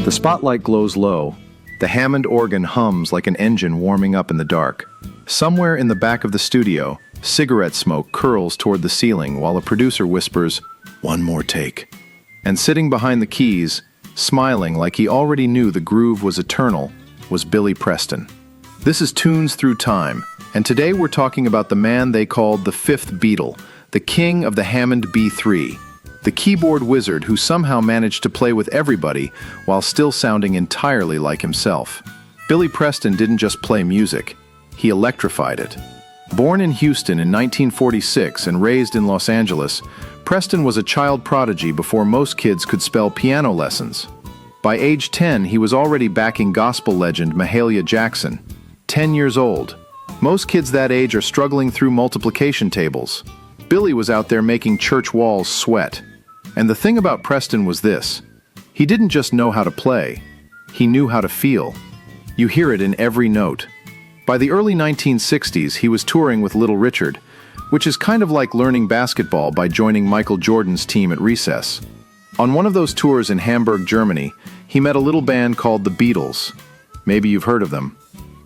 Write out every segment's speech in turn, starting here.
The spotlight glows low. The Hammond organ hums like an engine warming up in the dark. Somewhere in the back of the studio, cigarette smoke curls toward the ceiling while a producer whispers, "One more take." And sitting behind the keys, smiling like he already knew the groove was eternal, was Billy Preston. This is Tunes Through Time, and today we're talking about the man they called the fifth Beatle, the king of the Hammond B3, the keyboard wizard who somehow managed to play with everybody while still sounding entirely like himself. Billy Preston didn't just play music, he electrified it. Born in Houston in 1946 and raised in Los Angeles, Preston was a child prodigy before most kids could spell piano lessons. By age 10, he was already backing gospel legend Mahalia Jackson. 10 years old. Most kids that age are struggling through multiplication tables. Billy was out there making church walls sweat. And the thing about Preston was this: he didn't just know how to play, he knew how to feel. You hear it in every note. By the early 1960s, he was touring with Little Richard, which is kind of like learning basketball by joining Michael Jordan's team at recess. On one of those tours in Hamburg, Germany, he met a little band called the Beatles. Maybe you've heard of them.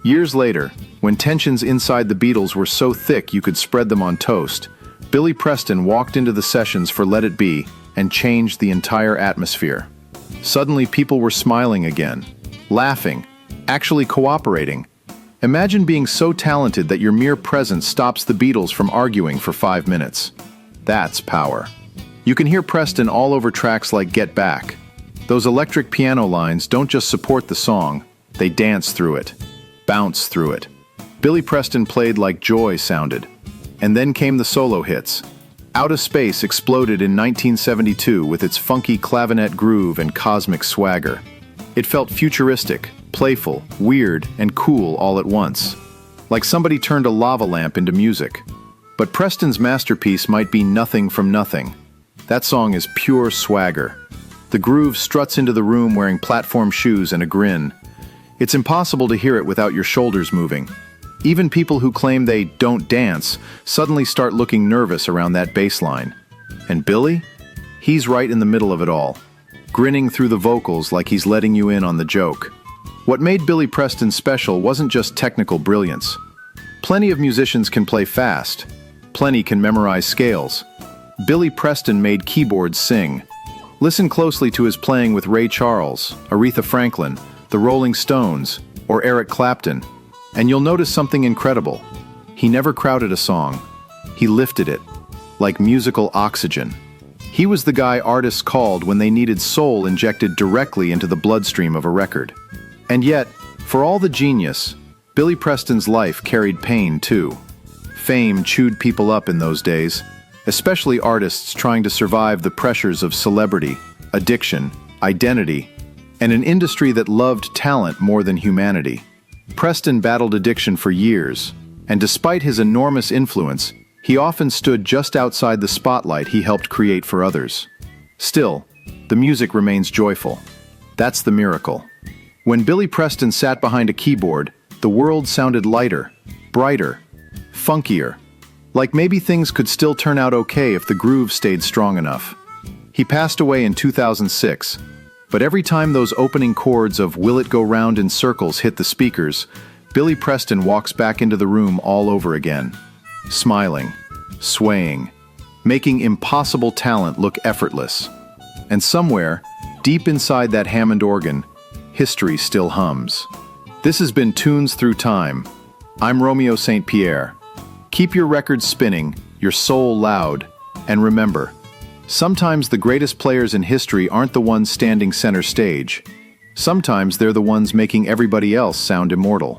Years later, when tensions inside the Beatles were so thick you could spread them on toast, Billy Preston walked into the sessions for Let It Be and changed the entire atmosphere. Suddenly people were smiling again, laughing, actually cooperating. Imagine being so talented that your mere presence stops the Beatles from arguing for 5 minutes. That's power. You can hear Preston all over tracks like Get Back. Those electric piano lines don't just support the song, they dance through it, bounce through it. Billy Preston played like joy sounded. And then came the solo hits. Out of Space exploded in 1972 with its funky clavinet groove and cosmic swagger. It felt futuristic, playful, weird, and cool all at once. Like somebody turned a lava lamp into music. But Preston's masterpiece might be Nothing from Nothing. That song is pure swagger. The groove struts into the room wearing platform shoes and a grin. It's impossible to hear it without your shoulders moving. Even people who claim they don't dance suddenly start looking nervous around that bass line. And Billy? He's right in the middle of it all, grinning through the vocals like he's letting you in on the joke. What made Billy Preston special wasn't just technical brilliance. Plenty of musicians can play fast. Plenty can memorize scales. Billy Preston made keyboards sing. Listen closely to his playing with Ray Charles, Aretha Franklin, the Rolling Stones, or Eric Clapton. And you'll notice something incredible. He never crowded a song. He lifted it, like musical oxygen. He was the guy artists called when they needed soul injected directly into the bloodstream of a record. And yet, for all the genius, Billy Preston's life carried pain too. Fame chewed people up in those days, especially artists trying to survive the pressures of celebrity, addiction, identity, and an industry that loved talent more than humanity. Preston battled addiction for years, and despite his enormous influence, he often stood just outside the spotlight he helped create for others. Still, the music remains joyful. That's the miracle. When Billy Preston sat behind a keyboard, the world sounded lighter, brighter, funkier, like maybe things could still turn out okay if the groove stayed strong enough. He passed away in 2006. But every time those opening chords of Will It Go Round in Circles hit the speakers, Billy Preston walks back into the room all over again. Smiling, swaying, making impossible talent look effortless. And somewhere, deep inside that Hammond organ, history still hums. This has been Tunes Through Time. I'm Romeo St.Pierre. Keep your records spinning, your soul loud, and remember, sometimes the greatest players in history aren't the ones standing center stage. Sometimes they're the ones making everybody else sound immortal.